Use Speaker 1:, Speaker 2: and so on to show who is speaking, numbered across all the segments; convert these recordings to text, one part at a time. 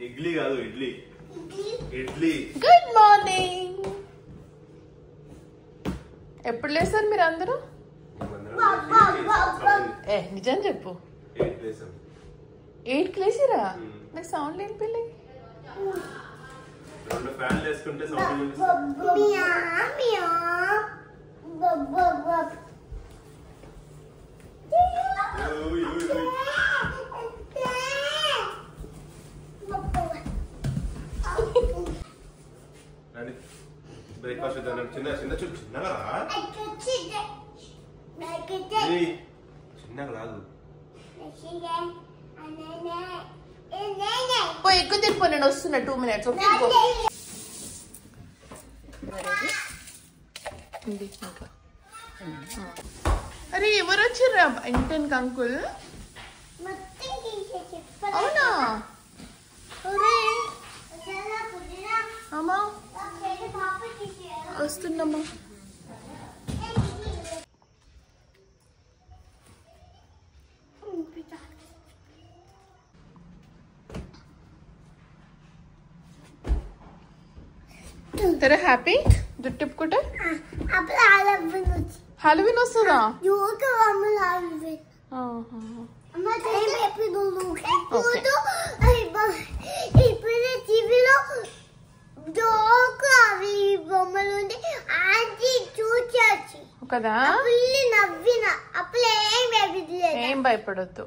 Speaker 1: ఇడ్లీ కాదు idli. Idli.
Speaker 2: Good morning. ఎప్పుడు లేస్తారు మీరు అందరూ? నిజం చెప్పు. 8కి లేచిరా? నాకు సౌండ్ లేని పిల్లి.
Speaker 1: 2 ఫ్యాన్లు వేసుకుంటే సౌండ్ బ్రేక్ఫాస్ట్ చిన్న చిన్న చిన్నగా చిన్నగా రాదు.
Speaker 2: ఎక్కువ తినిపో, నేను వస్తున్నా 2 minutes. అరే ఎవరు వచ్చిర్రా ఇంటెన్ అంకుల్? అవునా? అమ్మా వస్తున్నమ్మా. तेरा हैप्पी జుట్టు తిప్పుకుంటే హాలోవీన్ వస్తుందా? కదా ఏం భయపడొద్దు.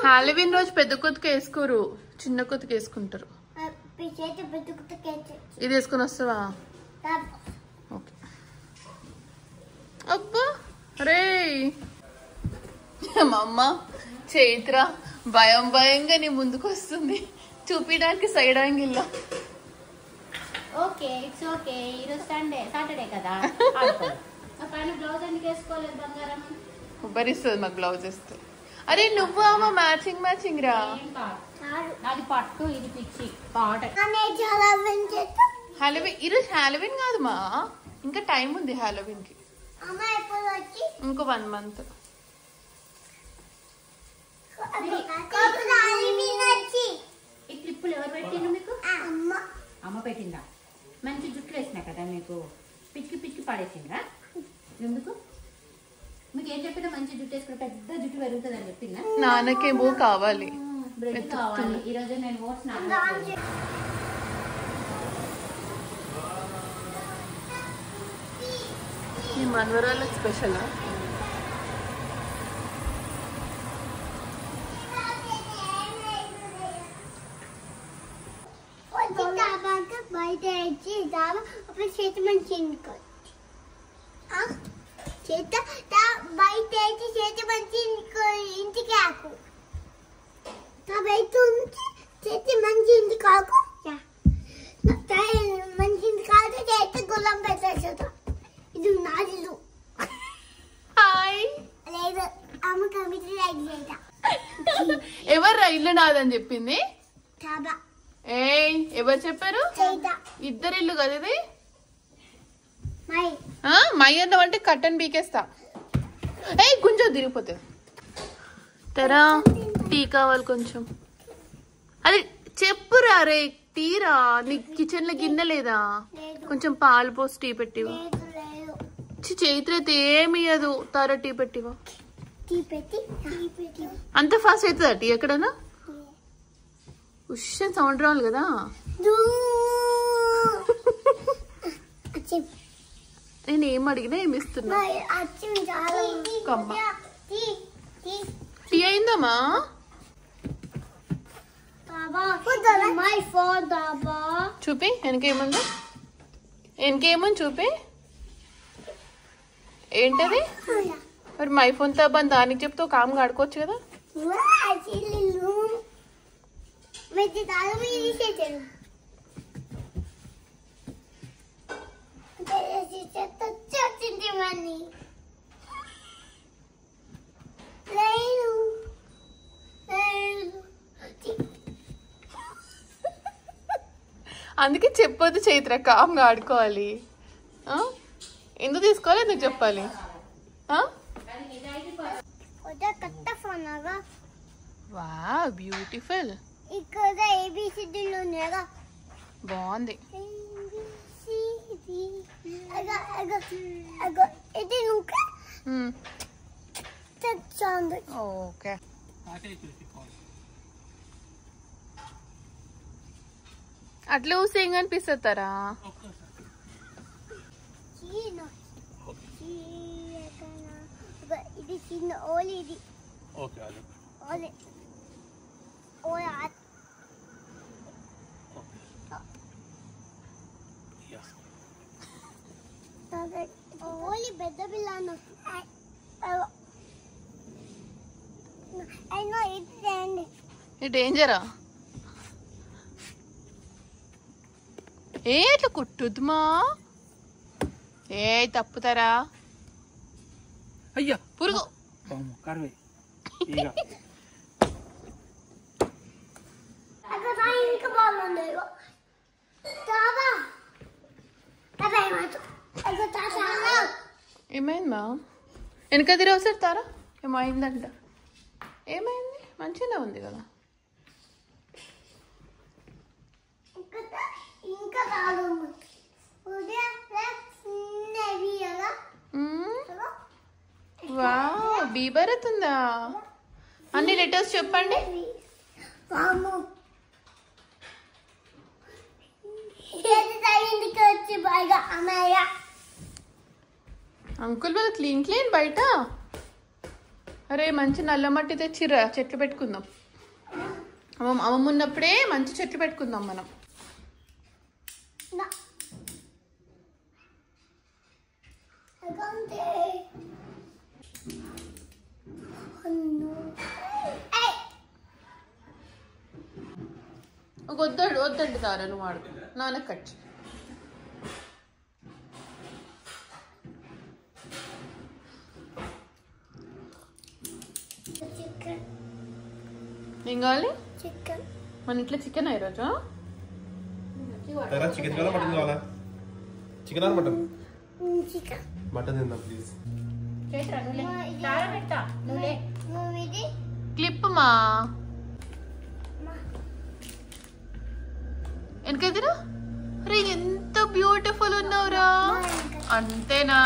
Speaker 2: హాలోవీన్ రోజు పెద్ద కొత్తకు వేసుకోరు, చిన్న కొత్తకు వేసుకుంటారు. ఇది వేసుకుని వస్తావా? ఓకే. అబ్బా రే మా అమ్మ చైత్ర భయం భయంగా నీ ముందుకు వస్తుంది చూపించడానికి సైడ్ యాంగిల్ లో.
Speaker 3: Okay it's okay. ఈరోజు సాటర్డే కదా. బ్లౌజ్ ఎందుకు వేసుకోలేదు బంగారం?
Speaker 2: ఉబ్బరిస్తుంది మాకు బ్లౌజ్ వేస్తే. అరే నువ్వు అమ్మ మ్యాచింగ్ రా.
Speaker 3: అది పట్టు, ఇది పిచ్చి.
Speaker 2: హాలోవీన్ ఈరోజు హాలోవీన్ కాదు మా, ఇంకా టైం ఉంది హాలోవీన్ కి. ఇంకో 1 month.
Speaker 3: ఈ క్లిప్పులు ఎవరు పెట్టిండ్రు మీకు? అమ్మ పెట్టిందా? మంచి జుట్లు వేసినా కదా మీకు, పిచ్చి పిచ్చి పడేసిందా? ఎందుకు? మీకు ఏం చెప్పినా మంచి జుట్టు వేసుకుని పెద్ద జుట్టు పెరుగుతుంది అని చెప్పిందా?
Speaker 2: నాన్నకేమో కావాలి,
Speaker 3: బ్రెడ్ కావాలి. ఈ రోజు నేను ఓట్స్
Speaker 2: ఈ మనవరాళ్ళ స్పెషల్.
Speaker 4: బయట చేతి మంచి చేత బయట చేతి మంచి ఇంటికి ఆకు బయట చేతి మంచి ఇంటికి ఆకు మంచి ఇంటికి ఆకు చేతి గులాం పెట్టేస్తా. ఇది నాదిలు.
Speaker 2: హాయ్.
Speaker 4: లేదు అమ్మ కంప్యూటర్ లైక్ చేయదా.
Speaker 2: ఎవరు ఇల్లు నాదని చెప్పింది?
Speaker 4: ఏయ్
Speaker 2: ఎవరు చెప్పారు?
Speaker 4: ఇద్దరు
Speaker 2: ఇల్లు కదా ఇది. మై అన్నావంటే కట్టన్ పీకేస్తా. కొంచెం తిరిగిపోతుంది. తెరా టీ కావాలి కొంచెం. అది చెప్పురా రే టీరా. నీ కిచెన్ లో గిన్నె లేదా? కొంచెం పాలు పోసి టీ పెట్టివా? చైత్ర అయితే ఏమి ఇయ్యదు. తారా టీ పెట్టివా? అంత ఫాస్ట్ అవుతుందా టీ ఎక్కడన్నా? ఉషన్ సౌండ్ రావాలి కదా. నేను ఏం అడిగినా ఏమి ఇస్తున్నా. టీ అయిందమ్మా? చూపి వెనకేముంది, వెనకేముంది చూపి. ఏంటది? మరి మై ఫోన్ తో బంద్ దానికి చెప్తే కామ్గా ఆడుకోవచ్చు కదా. అందుకే చెప్పొద్దు చైత్ర, కామ్గా ఆడుకోవాలి. ఎందుకు తీసుకోవాలి, ఎందుకు చెప్పాలి?
Speaker 4: అదే కొత్త ఫోన్ అగా.
Speaker 2: Wow beautiful.
Speaker 4: ఇక్కడ ఏబిసిడీలు ఉన్నాయా?
Speaker 2: బాగుంది.
Speaker 4: ఇది నువ్వు సౌండ్.
Speaker 2: ఓకే. అట్లా ఊసేం అనిపిస్తారా?
Speaker 4: ఇది చిన్న ఓలి. ఇది
Speaker 1: ఓకే
Speaker 4: ఓలి ఓలి ఓలి పెద్ద పిల్లను. అయినా ఇది
Speaker 2: డేంజరా? ఏ ఇట్లా కుట్టుద్దుమా? ఏ తప్పుతారా?
Speaker 5: అయ్యా
Speaker 2: పురుగు
Speaker 5: కరవే.
Speaker 4: ఇంకా బాగుంది.
Speaker 2: ఏమైందా? వెనక తిరిగి ఒకసారి తారా. ఏమైందంట? ఏమైంది? మంచిగానే ఉంది కదా.
Speaker 4: ఇంకా బాగుంది.
Speaker 2: వావ్ బీబరత్ ఉందా? అన్ని లెటర్స్ చెప్పండి. అంకుల్ వాళ్ళు క్లీన్ బయట. అరే మంచి నల్ల మట్టి తెచ్చిర్రా, చెట్లు పెట్టుకుందాం. అమ్మమ్మ ఉన్నప్పుడే మంచి చెట్లు పెట్టుకుందాం మనం. వద్దండి తారా, నువ్వు ఆడుకో. నాన్న కట్. ఏం కావాలి? మన ఇంట్లో చికెన్ ఈరోజు.
Speaker 1: చికెన్ కావాలా మటన్ కావాలా? Chicken or mutton? మటన్ తిందాం ప్లీజ్.
Speaker 2: క్లిప్ మా వెనకదిరా. అరే ఎంత బ్యూటిఫుల్ ఉన్నావురా. అంతేనా?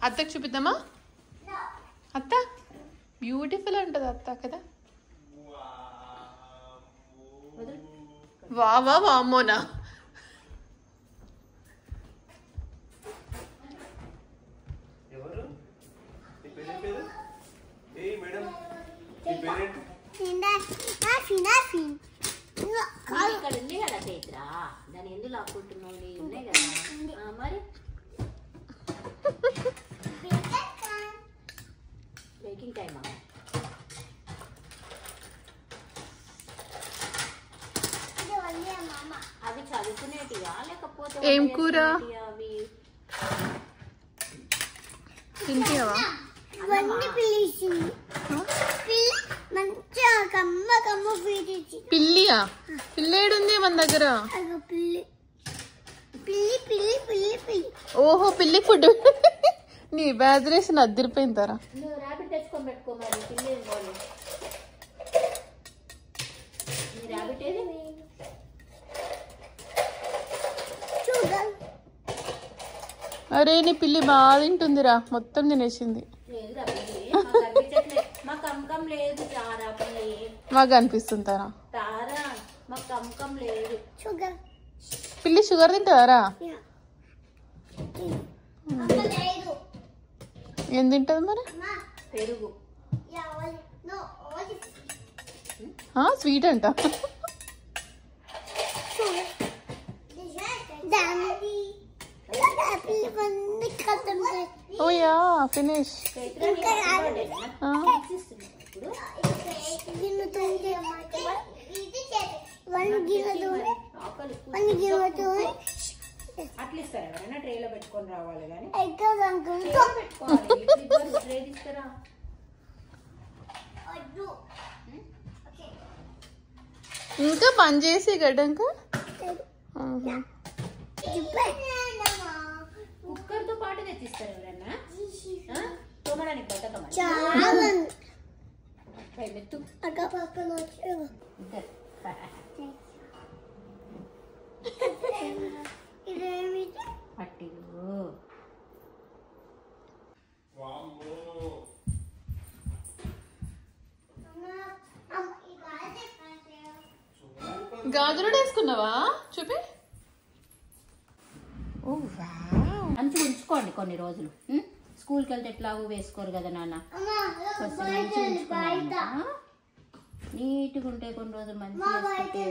Speaker 2: అత్తకు చూపిద్దామా? అత్త బ్యూటిఫుల్ ఉంటుంది అత్త కదా. వా వామ్మోనా.
Speaker 3: ఇక్కడ ఉంది కదా చైత్ర, దాని ఎందుకు లాక్కుంటున్నావు? ఉన్నాయి కదా మరి. బేకింగ్ టైమా? అవి చదువుకునేటివా లేకపోతే
Speaker 2: ఏం కూర?
Speaker 3: అవి
Speaker 2: తింటావా? పిల్లియా? పిల్లేడుంది మన దగ్గర. ఓహో పిల్లి ఫుడ్. నీ బ్యాజరేషన్ అద్దరిపోయింతారా?
Speaker 3: నువ్వు ర్యాబిట్ తెచ్చుకొని పెట్టుకో. మరి పిల్లి ర్యాబిట్ ఏది?
Speaker 2: అరే నీ పిల్లి బాగా తింటుందిరా, మొత్తం తినేసింది.
Speaker 3: మాకు కంకం లేదు తారా.
Speaker 2: మాకు అనిపిస్తుంటారా?
Speaker 3: తారా మాకు కంకం లేదు.
Speaker 2: పిల్లి షుగర్ తింటారా? ఏం తింటది మరి?
Speaker 3: పెరుగు.
Speaker 2: స్వీట్ అంట. ఓ యా ఫినిష్.
Speaker 3: అట్లా ఇస్తారా? ఎవరైనా ట్రేలో పెట్టుకొని రావాలి కానీ ట్రే తీసుకురా.
Speaker 2: ఇంకా పని చేసి గడ్డంక
Speaker 3: తెచ్చిస్తారు ఎవరన్నా తోమడానికి బతకమని
Speaker 4: చాలా
Speaker 3: మెత్తు
Speaker 4: అక్క పక్కన వచ్చావు ఇదేమి
Speaker 3: పట్టిలు
Speaker 2: గాజులు వేసుకున్నావా చూపి.
Speaker 3: మంచిగా ఉంచుకోండి కొన్ని రోజులు. స్కూల్కి వెళ్తే ఎట్లాగో వేసుకోరు కదా నాన్న. ఫస్ట్ మంచిగా ఉంచుకున్నా నీట్గా ఉంటే కొన్ని రోజులు మంచిగా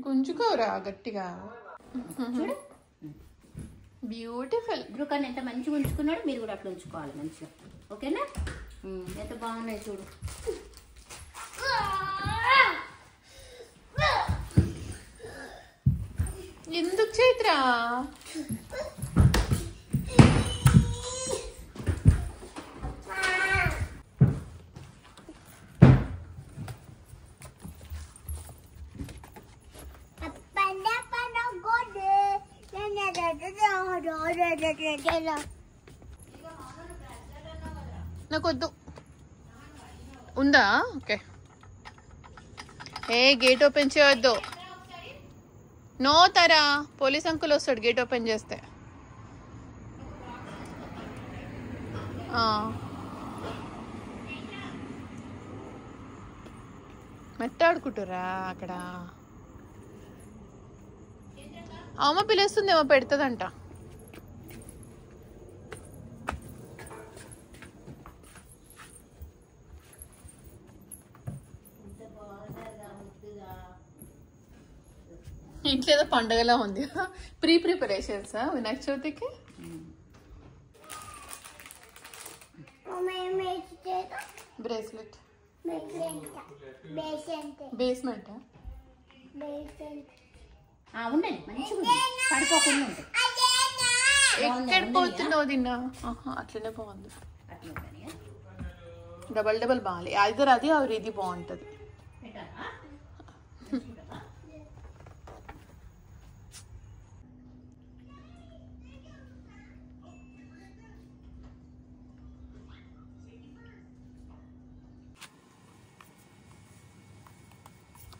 Speaker 2: గుంజుకోరా గట్టిగా. బ్యూటిఫుల్.
Speaker 3: బ్రూకాన్ని ఎంత మంచిగా ఉంచుకున్నాడు మీరు కూడా అట్లా ఉంచుకోవాలి మంచిగా. ఓకేనా? ఎంత బాగున్నాయి చూడు.
Speaker 2: ఎందుకు చైత్ర నాకొద్దు. ఉందా? ఓకే. ఏ గేట్ ఓపెన్ చేయొద్దు. నో తరా, పోలీస్ అంకుల్ వస్తాడు గేట్ ఓపెన్ చేస్తే. మెట్టాడుకుంటురా అక్కడ. అమ్మ పిలుస్తుందేమో, పెడుతుందంట. ఇంట్లో ఏదో పండగలా ఉంది. ప్రిపరేషన్స్ వినాయక చవితికి. బ్రేస్లెట్ బేస్మెంట్
Speaker 3: ఉండండి మంచిగా పడిపోకుండా ఉంటుంది.
Speaker 2: ఎక్కడ పోతున్నావు తిన్నా? అట్లనే బాగుంది. డబల్ డబల్ బాగాలి. ఐదర్ అది ఆర్ ఇది బాగుంటుంది.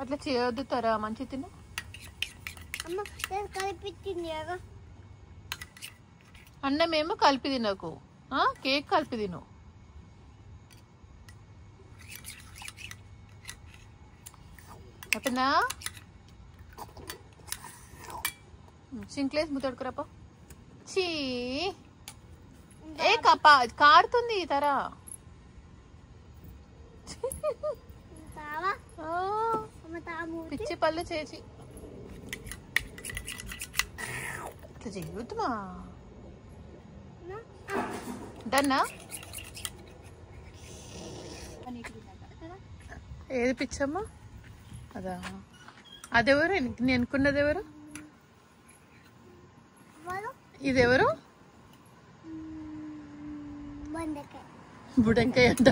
Speaker 2: అట్లా చేయొద్దు తరా, మంచి తిను. అన్నమేమో కలిపి తినకు, కేక్ కలిపి తిను. అట్టనా? సింక్లేసి ముద్దడుకురాపో. చీ, ఏ కపా కారుతుంది తరా. పిచ్చి పళ్ళు చేసి ఇట్లా చేయొద్దుమా. డన్నా? ఏది పిచ్చమ్మా? అదా, అదెవరు? నేను అనుకున్నది ఎవరు? ఇదెవరు? బుడంకాయ అంట.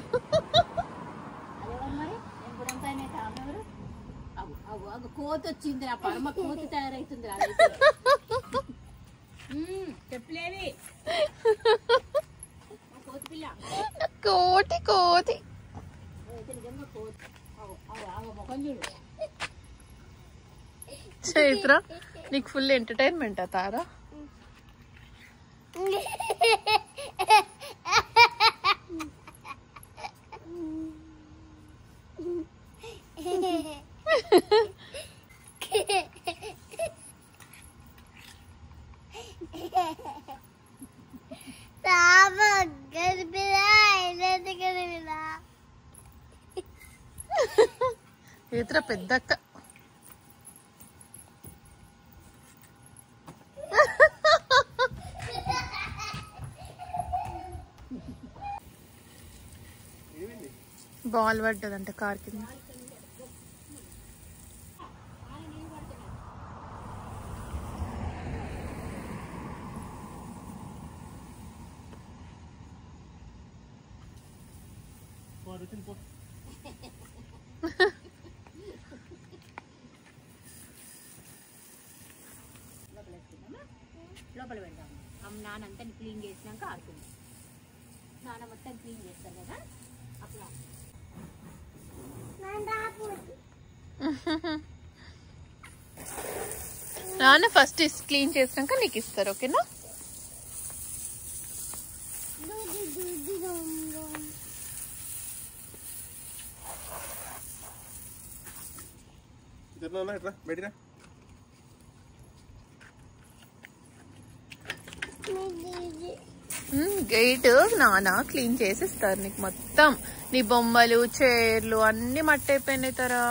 Speaker 3: కోతి వచ్చింది, ఆ పరమ కోతి తయారైతుంది. చెప్పలేవి కోతి పిల్ల,
Speaker 2: కోతి కోతి
Speaker 3: ముఖం చూడు.
Speaker 2: చైత్ర, నీకు ఫుల్ ఎంటర్టైన్మెంట్ ఆ తారా. చైత్ర పెద్దక్క. బాల్ పడ్డదంట కార్ కింద.
Speaker 3: లోపల పెడదాం. నానంతా క్లీన్ చేసినాక ఆడుతుంది. నాన్న మొత్తం క్లీన్ చేస్తారు కదా అప్పుడు.
Speaker 2: నాన్న ఫస్ట్ క్లీన్ చేసినాక నీకు ఇస్తారు, ఓకేనా? గేట్ నాన్న క్లీన్ చేసిస్తారు నీకు మొత్తం. నీ బొమ్మలు చైర్లు అన్ని మట్టి అయిపోయినాయి తరా.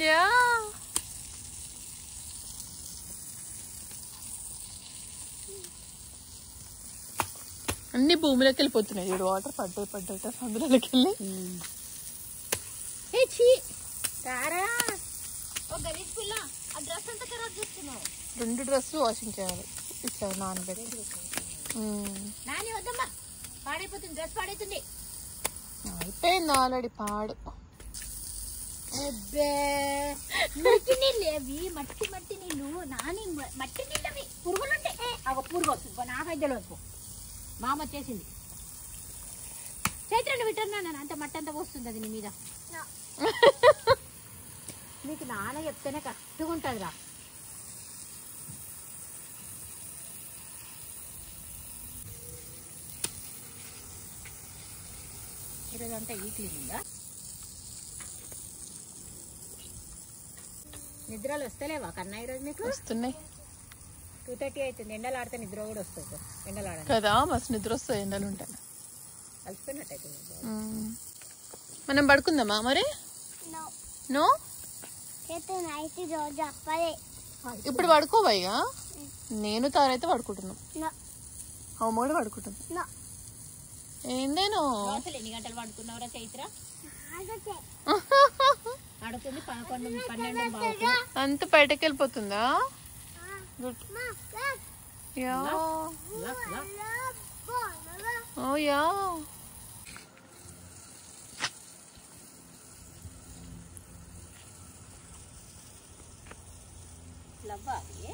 Speaker 2: యా అన్ని భూమిలోకి వెళ్ళిపోతున్నాయి. చూడు వాటర్ పడ్డాయి అందులోకి వెళ్ళి. రెండు డ్రెస్సులు వాషింగ్ చేయాలి ఇట్లా నానబెట్టి.
Speaker 3: నాని వద్దమ్మా, పాడైపోతుంది, డ్రెస్ పాడైతుంది.
Speaker 2: అయిపోయింది ఆల్రెడీ పాడు.
Speaker 3: మట్టి నీళ్ళు అవి, మట్టి నీళ్ళు నాని, మట్టి నీళ్ళు అవి. పురుగులుంటాయి. ఒక పురుగు వస్తుంది నా మధ్యలో. మా అమ్మ వచ్చేసింది. చైత్రాన్ని వింటున్నాను, అంత మట్టి అంతా వస్తుంది అది నీ మీద. నీకు నాన్న చెప్తేనే కరెక్ట్గా ఉంటుంది రా. ఈరోజు అంతా ఈ క్లీనింగా. నిద్రలు వస్తలేవా కన్నా ఈరోజు నీకు?
Speaker 2: వస్తున్నాయి.
Speaker 3: 2:30 అవుతుంది. ఎండలు ఆడితే నిద్ర కూడా వస్తుంది. ఎండలు ఆడ
Speaker 2: కదా, మస్తు నిద్ర వస్తాయి ఎండలు ఉంటాయి.
Speaker 3: కలిసిపోయినట్టు అవుతుంది.
Speaker 2: మనం పడుకుందామా మరి? నో, ఇప్పుడు పడుకోవయ్యా. నేను తారైతే పడుకుంటున్నాం. అమ్మ కూడా పడుకుంటున్నా. ఏందేనో
Speaker 3: అసలు ఎన్ని గంటలు పడుకున్నావురా చైత్ర? ఆడుతుంది 11, 12
Speaker 2: అంత బయటకు వెళ్ళిపోతుందా? యా ఓ యా.
Speaker 3: లవ్వాలి.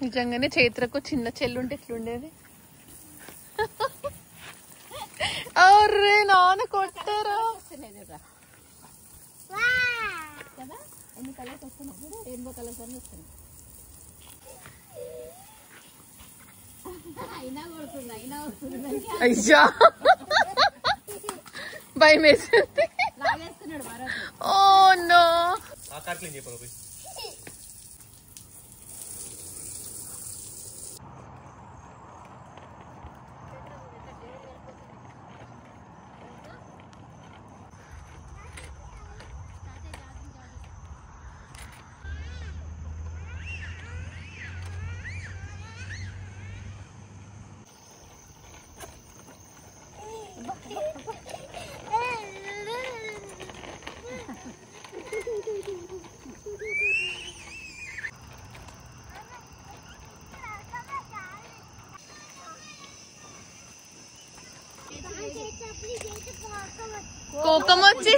Speaker 2: నిజంగానే చైత్రకు చిన్న చెల్లుంటే ఎట్లుండేది. అరే నాన్న కొట్టారా
Speaker 3: కదా? ఎన్ని కలర్స్ వస్తున్నాయి? రెయిన్బో కలర్స్ అన్నీ వస్తున్నాయి. అయినా కొడుతుంది, అయినా వస్తుంది.
Speaker 2: అయ్యా భయం వేసింది.
Speaker 3: లాగేస్తున్నాడు మరో.
Speaker 2: Oh no. కోకం వచ్చి